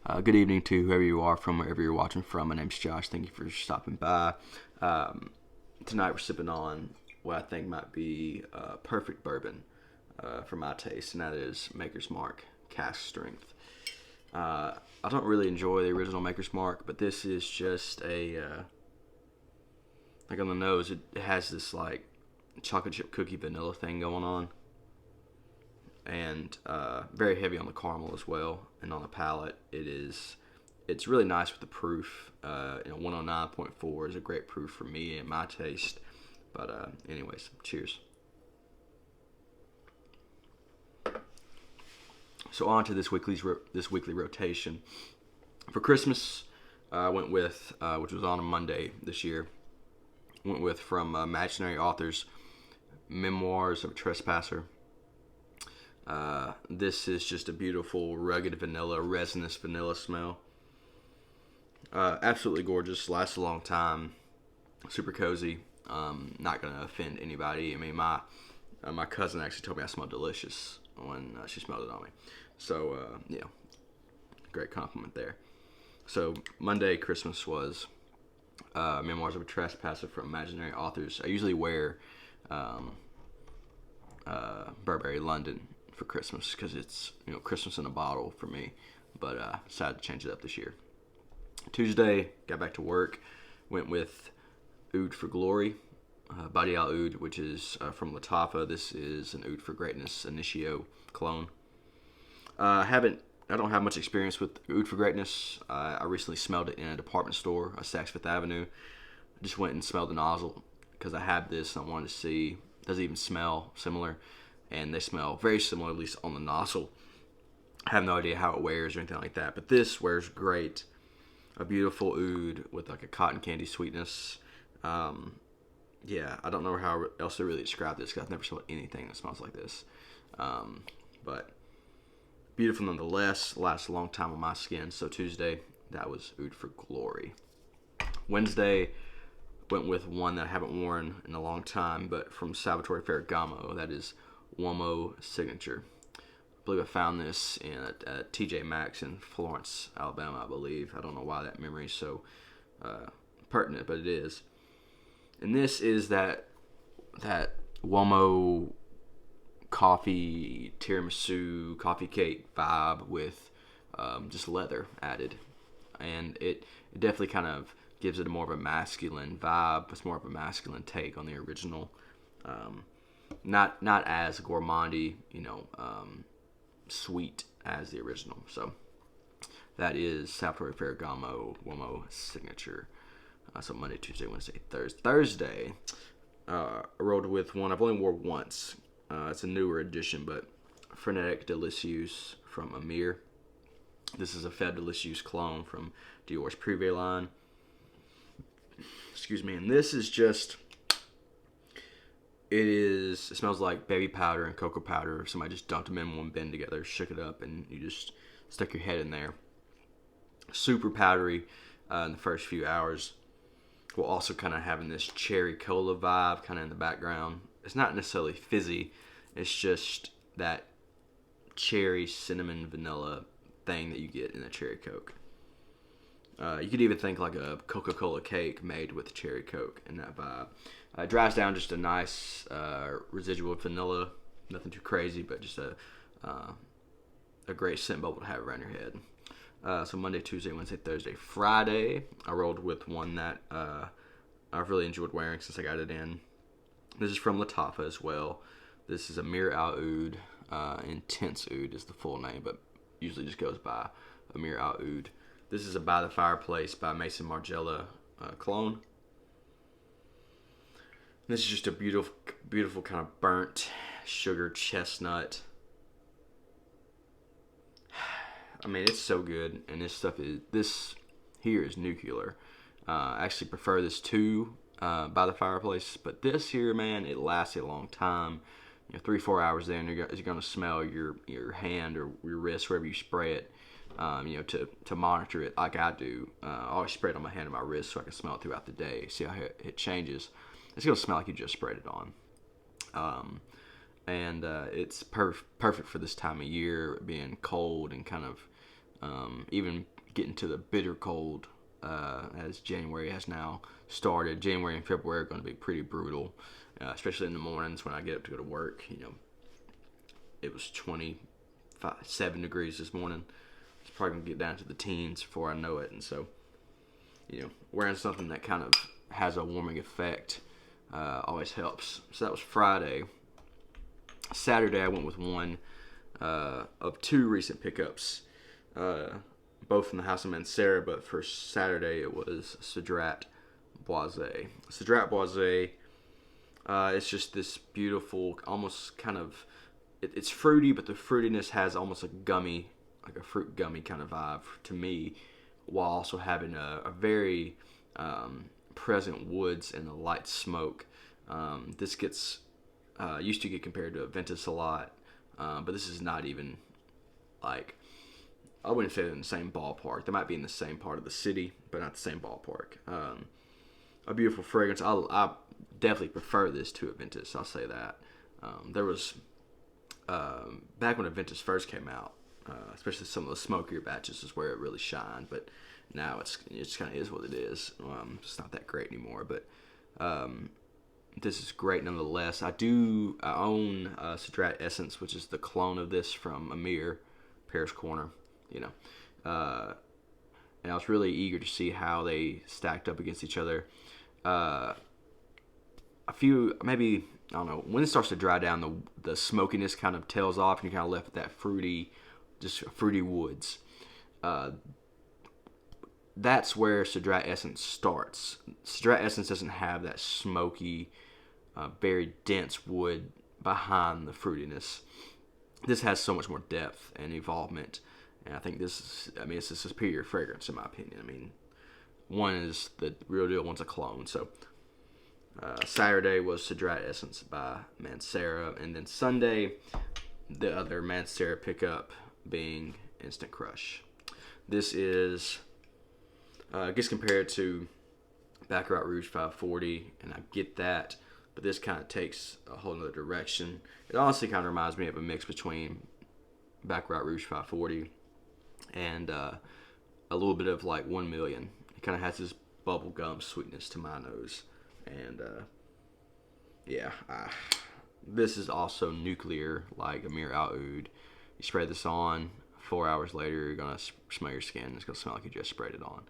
Good evening to whoever you are from wherever you're watching from. My name's Josh. Thank you for stopping by. Um, Tonight we're sipping on what I think might be perfect bourbon for my taste, and that is Maker's Mark Cask Strength. I don't really enjoy the original Maker's Mark, but this is just like on the nose, it has this like chocolate chip cookie vanilla thing going on, and very heavy on the caramel as well, and on the palate it's really nice with the proof. 109.4 is a great proof for me and my taste. But anyways, cheers. So on to this weekly rotation. For Christmas, I went with which was on a Monday this year. Went with from Imaginary Authors, Memoirs of a Trespasser. This is just a beautiful, rugged vanilla, resinous vanilla smell. Absolutely gorgeous. Lasts a long time. Super cozy. Not gonna offend anybody. I mean, my cousin actually told me I smelled delicious when she smelled it on me. So great compliment there. So Monday Christmas was Memoirs of a Trespasser from Imaginary Authors. I usually wear Burberry London for Christmas because it's Christmas in a bottle for me. But decided to change it up this year. Tuesday, got back to work. Went with Oud for Glory, Badi Al Oud, which is from Latafa. This is an Oud for Greatness Initio clone. I don't have much experience with Oud for Greatness. I recently smelled it in a department store, Saks Fifth Avenue. I just went and smelled the nozzle because I had this and I wanted to see, does it even smell similar? And they smell very similar, at least on the nozzle. I have no idea how it wears or anything like that, but this wears great. A beautiful oud with like a cotton candy sweetness. I don't know how else to really describe this because I've never smelled anything that smells like this. But beautiful nonetheless. Lasts a long time on my skin. So Tuesday, that was Oud for Glory. Wednesday, went with one that I haven't worn in a long time, but from Salvatore Ferragamo. That is Uomo Signature. I believe I found this in a TJ Maxx in Florence, Alabama, I believe. I don't know why that memory is so pertinent, but it is. And this is that Uomo coffee tiramisu coffee cake vibe with just leather added, and it definitely kind of gives it a more of a masculine vibe. It's more of a masculine take on the original. Not as gourmandy, sweet as the original. So that is Salvatore Ferragamo Uomo Signature. So Monday, Tuesday, Wednesday, Thursday. I rode with one I've only worn once. It's a newer edition, but Frenetic Delicieux from Amir. This is a Feb Delicieux clone from Dior's Privé line. Excuse me. And this is just... It smells like baby powder and cocoa powder. Somebody just dumped them in one bin together, shook it up, and you just stuck your head in there. Super powdery in the first few hours. While also kind of having this cherry cola vibe kind of in the background. It's not necessarily fizzy. It's just that cherry, cinnamon, vanilla thing that you get in a cherry Coke. You could even think like a Coca-Cola cake made with cherry Coke in that vibe. It dries down just a nice residual vanilla. Nothing too crazy, but just a great scent bubble to have around your head. So Monday, Tuesday, Wednesday, Thursday, Friday, I rolled with one that I've really enjoyed wearing since I got it in. This is from Latafa as well. This is Amir Al Oud. Intense Oud is the full name, but usually just goes by Amir Al Oud. This is a By the Fireplace by Maison Margiela clone. This is just a beautiful, beautiful kind of burnt sugar chestnut. I mean, it's so good, and this here is nuclear. I actually prefer this to By the Fireplace, but this here, man, it lasts a long time. 3-4 hours there, and you're going to smell your hand or your wrist wherever you spray it. To monitor it like I do. I always spray it on my hand and my wrist so I can smell it throughout the day. See how it changes. It's going to smell like you just sprayed it on. And it's perfect for this time of year, being cold and kind of even getting to the bitter cold as January has now started. January and February are going to be pretty brutal, especially in the mornings when I get up to go to work. It was 27 degrees this morning. It's probably going to get down to the teens before I know it. And so, wearing something that kind of has a warming effect always helps. So that was Friday. Saturday, I went with one of two recent pickups, both from the House of Mancera, but for Saturday it was Cedrat Boisé. Cedrat Boisé, it's just this beautiful, almost kind of, it's fruity, but the fruitiness has almost a gummy, like a fruit gummy kind of vibe to me, while also having a very present woods and a light smoke. This gets used to get compared to Aventus a lot, but this is not even like, I wouldn't say they're in the same ballpark. They might be in the same part of the city, but not the same ballpark. A beautiful fragrance. I definitely prefer this to Aventus. I'll say that. There was back when Aventus first came out, especially some of the smokier batches is where it really shined. But now it's kind of is what it is. It's not that great anymore. But this is great nonetheless. I own Cedrat Essence, which is the clone of this from Amir, Paris Corner. And I was really eager to see how they stacked up against each other. A few, maybe, I don't know, when it starts to dry down, the smokiness kind of tails off, and you're kind of left with that fruity woods. That's where Cedrat Essence starts. Cedrat Essence doesn't have that smoky, very dense wood behind the fruitiness. This has so much more depth and evolvement. And I think it's a superior fragrance in my opinion. One is the real deal, one's a clone. So Saturday was Cedrat Essence by Mancera, and then Sunday, the other Mancera pickup being Instant Crush. This is, gets compared to Baccarat Rouge 540, and I get that, but this kind of takes a whole other direction. It honestly kind of reminds me of a mix between Baccarat Rouge 540 and a little bit of like 1 Million. It kind of has this bubblegum sweetness to my nose. And this is also nuclear, like Amir Al Oud. You spray this on, 4 hours later you're going to smell your skin. It's going to smell like you just sprayed it on.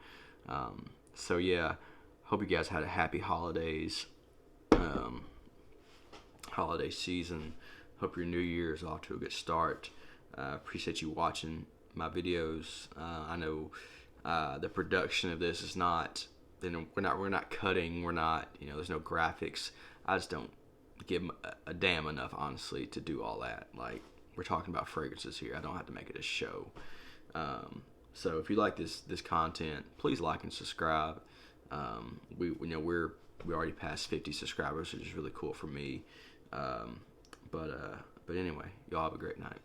So yeah, hope you guys had a happy holidays, holiday season. Hope your new year is off to a good start. Appreciate you watching my videos. I know the production of this is not, we're not cutting, we're not, there's no graphics. I just don't give a damn enough, honestly, to do all that. Like, we're talking about fragrances here. I don't have to make it a show. So if you like this content, please like and subscribe. We already passed 50 subscribers, which is really cool for me. But anyway, y'all have a great night.